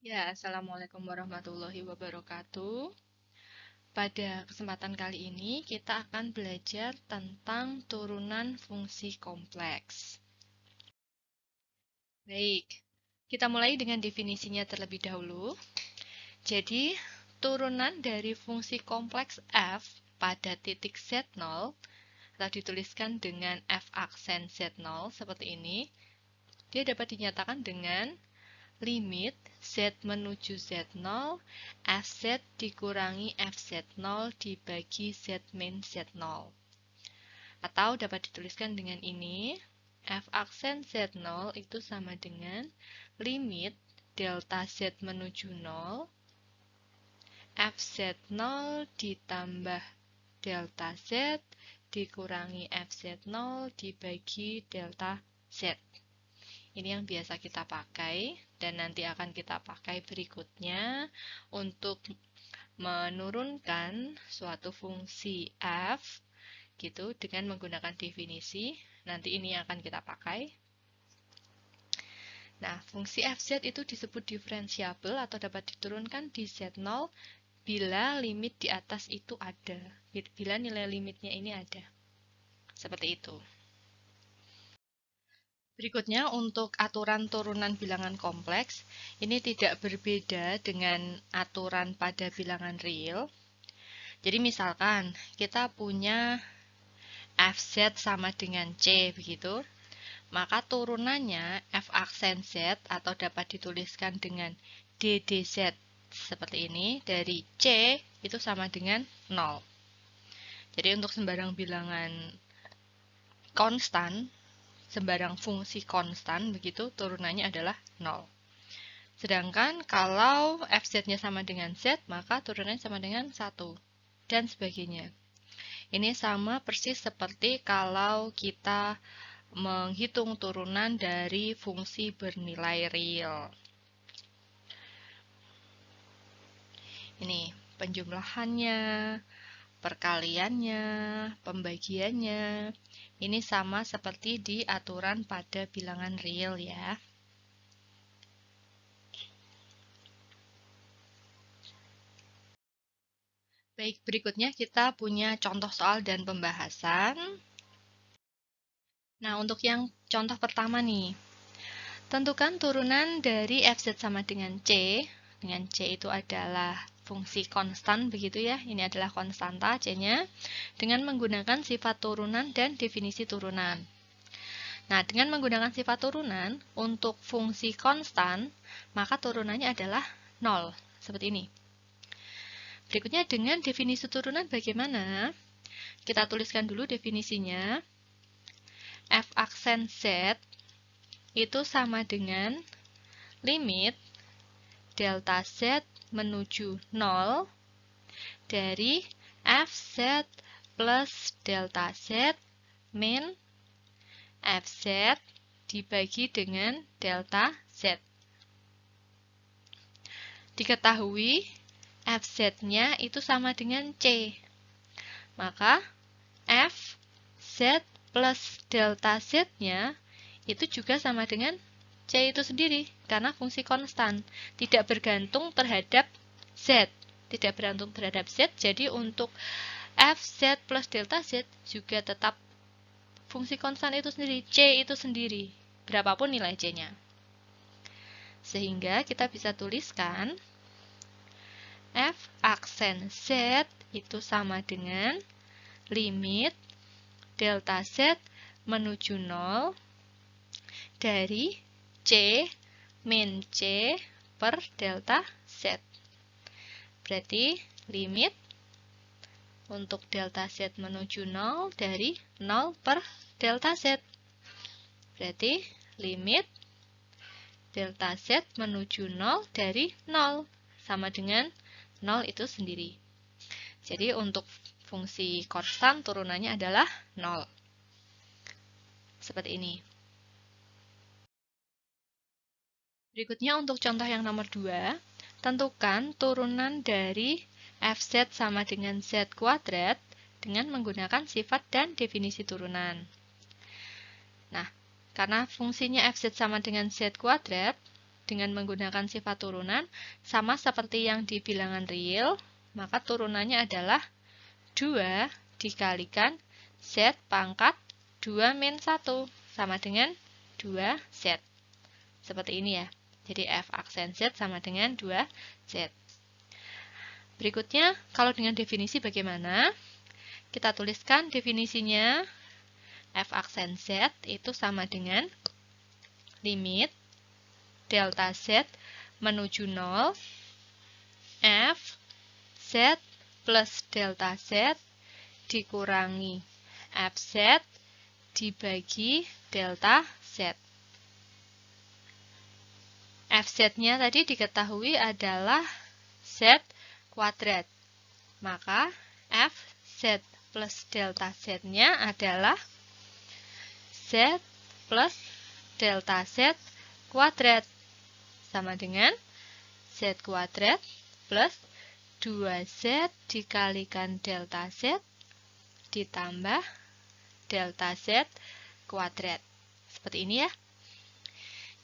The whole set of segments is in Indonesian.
Ya, Assalamualaikum warahmatullahi wabarakatuh. Pada kesempatan kali ini, kita akan belajar tentang turunan fungsi kompleks. Baik, kita mulai dengan definisinya terlebih dahulu. Jadi, turunan dari fungsi kompleks f pada titik Z0 telah dituliskan dengan f aksen Z0 seperti ini. Dia dapat dinyatakan dengan limit Z menuju Z0, Fz dikurangi Fz0 dibagi Z min Z0. Atau dapat dituliskan dengan ini, F aksen Z0 itu sama dengan limit delta Z menuju 0, Fz0 ditambah delta Z dikurangi Fz0 dibagi delta Z. Ini yang biasa kita pakai dan nanti akan kita pakai berikutnya untuk menurunkan suatu fungsi f gitu dengan menggunakan definisi. Nanti ini akan kita pakai. Nah, fungsi fz itu disebut diferensiabel atau dapat diturunkan di z0 bila limit di atas itu ada. Bila nilai limitnya ini ada. Seperti itu. Berikutnya untuk aturan turunan bilangan kompleks, ini tidak berbeda dengan aturan pada bilangan real. Jadi misalkan kita punya Fz sama dengan C begitu, maka turunannya F aksen Z atau dapat dituliskan dengan DDZ seperti ini, dari C itu sama dengan 0. Jadi untuk sembarang bilangan konstan, sembarang fungsi konstan, begitu turunannya adalah 0. Sedangkan kalau Fz-nya sama dengan Z, maka turunannya sama dengan 1. Dan sebagainya. Ini sama persis seperti kalau kita menghitung turunan dari fungsi bernilai real. Ini penjumlahannya, perkaliannya, pembagiannya. Ini sama seperti di aturan pada bilangan real ya. Baik, berikutnya kita punya contoh soal dan pembahasan. Nah, untuk yang contoh pertama nih. Tentukan turunan dari Fz sama dengan C. Dengan C itu adalah fungsi konstan begitu ya. Ini adalah konstanta C-nya dengan menggunakan sifat turunan dan definisi turunan. Nah, dengan menggunakan sifat turunan untuk fungsi konstan, maka turunannya adalah 0. Seperti ini. Berikutnya dengan definisi turunan bagaimana? Kita tuliskan dulu definisinya. F aksen Z itu sama dengan limit delta Z menuju 0 dari Fz plus delta Z min Fz dibagi dengan delta Z. Diketahui Fz-nya itu sama dengan C. Maka Fz plus delta Z-nya itu juga sama dengan C itu sendiri, karena fungsi konstan, tidak bergantung terhadap Z. Tidak bergantung terhadap Z, jadi untuk Fz plus delta Z juga tetap fungsi konstan itu sendiri, C itu sendiri, berapapun nilai C-nya. Sehingga kita bisa tuliskan F aksen Z itu sama dengan limit delta Z menuju 0 dari C min C per delta Z. Berarti limit untuk delta Z menuju 0 dari 0 per delta Z. Berarti limit delta Z menuju 0 dari 0 sama dengan 0 itu sendiri. Jadi untuk fungsi konstan turunannya adalah 0. Seperti ini. Berikutnya untuk contoh yang nomor 2, tentukan turunan dari Fz sama dengan Z kuadrat dengan menggunakan sifat dan definisi turunan. Nah, karena fungsinya Fz sama dengan Z kuadrat, dengan menggunakan sifat turunan sama seperti yang di bilangan real, maka turunannya adalah 2 dikalikan Z pangkat 2 min 1 sama dengan 2Z. Seperti ini ya. Jadi F aksen Z sama dengan 2Z. Berikutnya, kalau dengan definisi bagaimana? Kita tuliskan definisinya. F aksen Z itu sama dengan limit delta Z menuju 0 F Z plus delta Z dikurangi Fz dibagi delta Z. Fz-nya tadi diketahui adalah Z kuadrat. Maka Fz plus delta Z-nya adalah Z plus delta Z kuadrat. Sama dengan Z kuadrat plus 2Z dikalikan delta Z ditambah delta Z kuadrat. Seperti ini ya.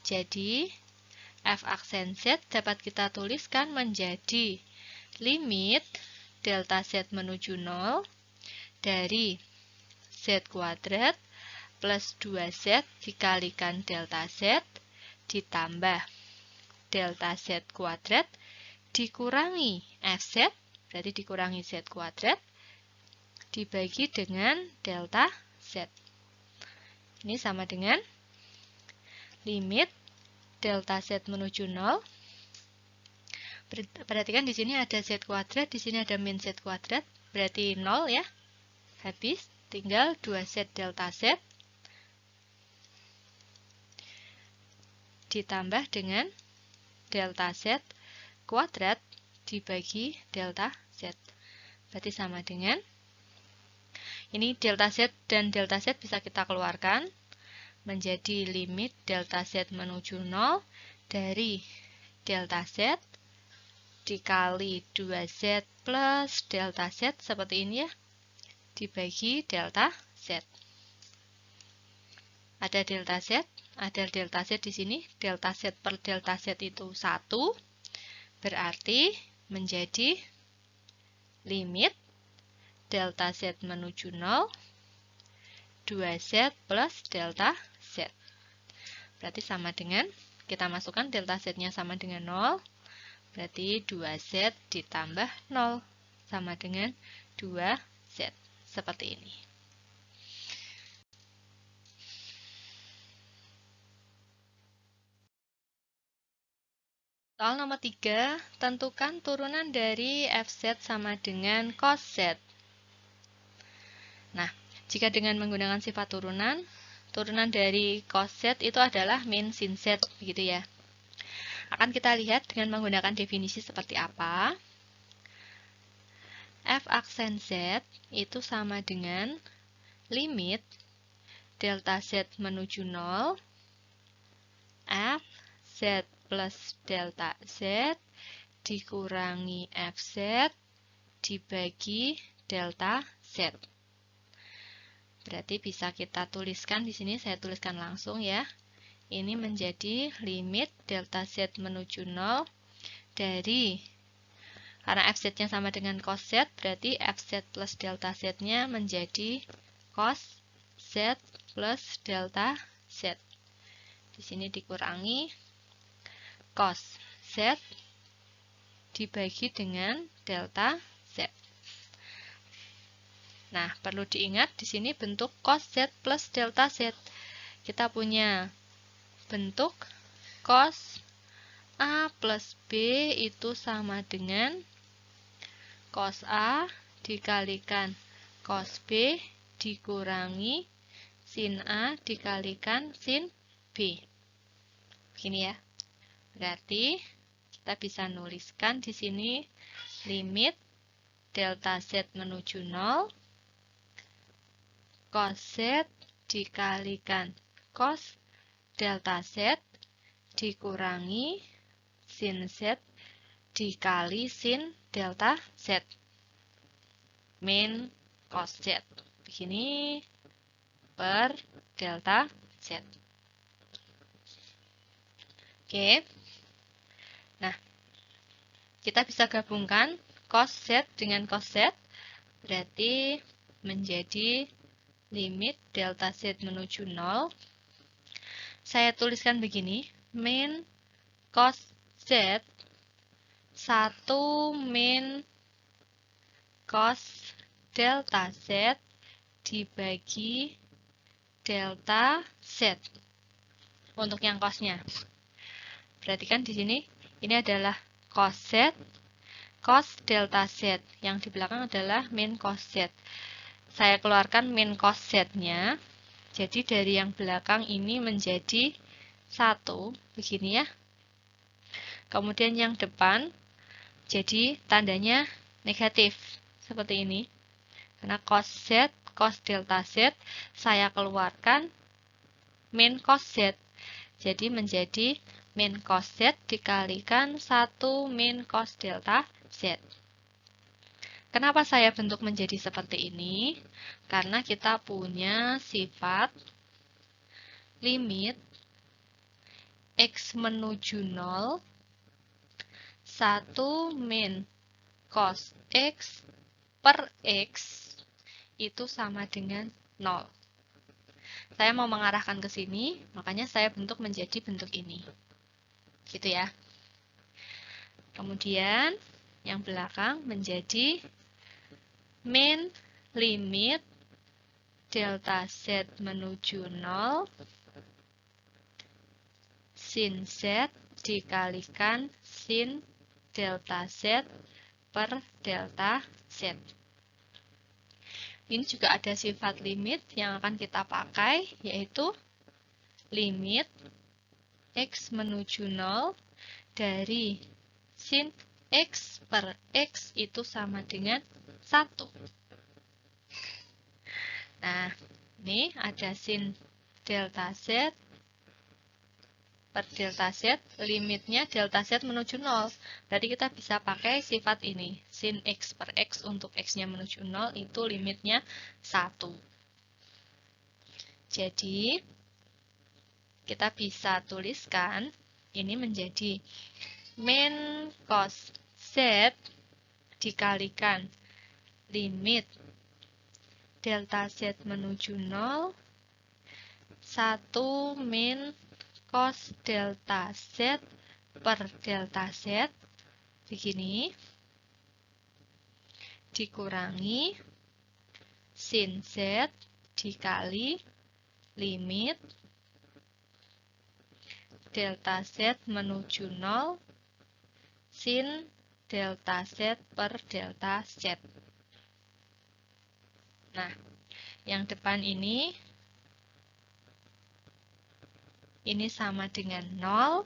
Jadi, F aksen Z dapat kita tuliskan menjadi limit delta Z menuju 0 dari Z kuadrat plus 2Z dikalikan delta Z ditambah delta Z kuadrat dikurangi Fz, berarti dikurangi Z kuadrat, dibagi dengan delta Z. Ini sama dengan limit delta Z menuju 0. Perhatikan di sini ada Z kuadrat, di sini ada min Z kuadrat, berarti 0 ya. Habis, tinggal 2Z delta Z ditambah dengan delta Z kuadrat dibagi delta Z. Berarti sama dengan, ini delta Z dan delta Z bisa kita keluarkan menjadi limit delta Z menuju 0 dari delta Z dikali 2Z plus delta Z seperti ini ya, dibagi delta Z. Ada delta Z, ada delta Z di sini, delta Z per delta Z itu 1, berarti menjadi limit delta Z menuju 0, 2Z plus delta Z. Berarti sama dengan, kita masukkan delta Z-nya sama dengan 0, berarti 2Z ditambah 0 sama dengan 2Z. Seperti ini. Soal nomor 3, tentukan turunan dari Fz sama dengan cos Z. Nah, jika dengan menggunakan sifat turunan, turunan dari cos Z itu adalah min sin Z, begitu ya. Akan kita lihat dengan menggunakan definisi seperti apa. F aksen Z itu sama dengan limit delta Z menuju 0, F Z plus delta Z dikurangi Fz dibagi delta Z. Berarti bisa kita tuliskan di sini, saya tuliskan langsung ya. Ini menjadi limit delta Z menuju 0 dari, karena Fz-nya sama dengan cos Z, berarti Fz plus delta Z-nya menjadi cos Z plus delta Z. Di sini dikurangi cos Z dibagi dengan delta Z. Nah, perlu diingat di sini bentuk cos Z plus delta Z. Kita punya bentuk cos A plus B itu sama dengan cos A dikalikan cos B dikurangi sin A dikalikan sin B. Begini ya. Berarti kita bisa nuliskan di sini limit delta Z menuju 0 cos Z dikalikan cos delta Z dikurangi sin Z dikali sin delta Z min cos Z. Begini per delta Z. Oke. Nah, kita bisa gabungkan cos Z dengan cos Z, berarti menjadi limit delta Z menuju 0. Saya tuliskan begini, min cos Z 1 min cos delta Z dibagi delta Z untuk yang cosnya. Perhatikan di sini, ini adalah cos Z, cos delta Z. Yang di belakang adalah min cos Z. Saya keluarkan min cos Z-nya. Jadi dari yang belakang ini menjadi 1, begini ya. Kemudian yang depan, jadi tandanya negatif, seperti ini. Karena cos Z, cos delta Z, saya keluarkan min cos Z. Jadi menjadi min cos Z dikalikan 1 min cos delta Z. Kenapa saya bentuk menjadi seperti ini? Karena kita punya sifat limit X menuju 0, 1 min cos X per X itu sama dengan 0. Saya mau mengarahkan ke sini, makanya saya bentuk menjadi bentuk ini. Gitu ya. Kemudian yang belakang menjadi min limit delta Z menuju 0 sin Z dikalikan sin delta Z per delta Z. Ini juga ada sifat limit yang akan kita pakai, yaitu limit X menuju 0 dari sin X per X itu sama dengan 1. Nah, ini ada sin delta Z per delta Z, limitnya delta Z menuju 0. Berarti kita bisa pakai sifat ini. Sin X per X untuk X-nya menuju 0 itu limitnya 1. Jadi, kita bisa tuliskan ini menjadi min cos Z dikalikan limit delta Z menuju 0 1 min cos delta Z per delta Z begini dikurangi sin Z dikali limit delta Z menuju 0 sin delta Z per delta Z. Nah, yang depan ini sama dengan 0,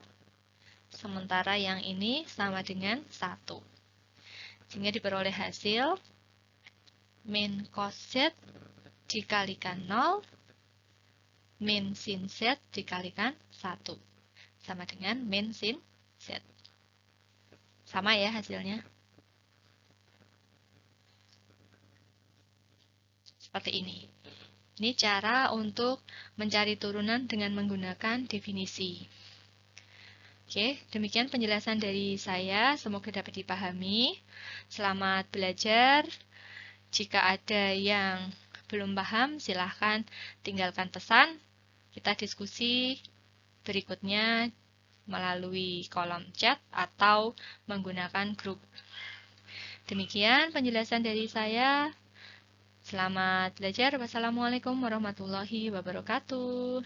sementara yang ini sama dengan 1. Sehingga diperoleh hasil min cos Z dikalikan 0, min sin Z dikalikan 1. Sama dengan min sin Z. Sama ya hasilnya. Seperti ini. Ini cara untuk mencari turunan dengan menggunakan definisi. Oke, demikian penjelasan dari saya. Semoga dapat dipahami. Selamat belajar. Jika ada yang belum paham, silahkan tinggalkan pesan. Kita diskusi berikutnya melalui kolom chat atau menggunakan grup. Demikian penjelasan dari saya. Selamat belajar. Wassalamualaikum warahmatullahi wabarakatuh.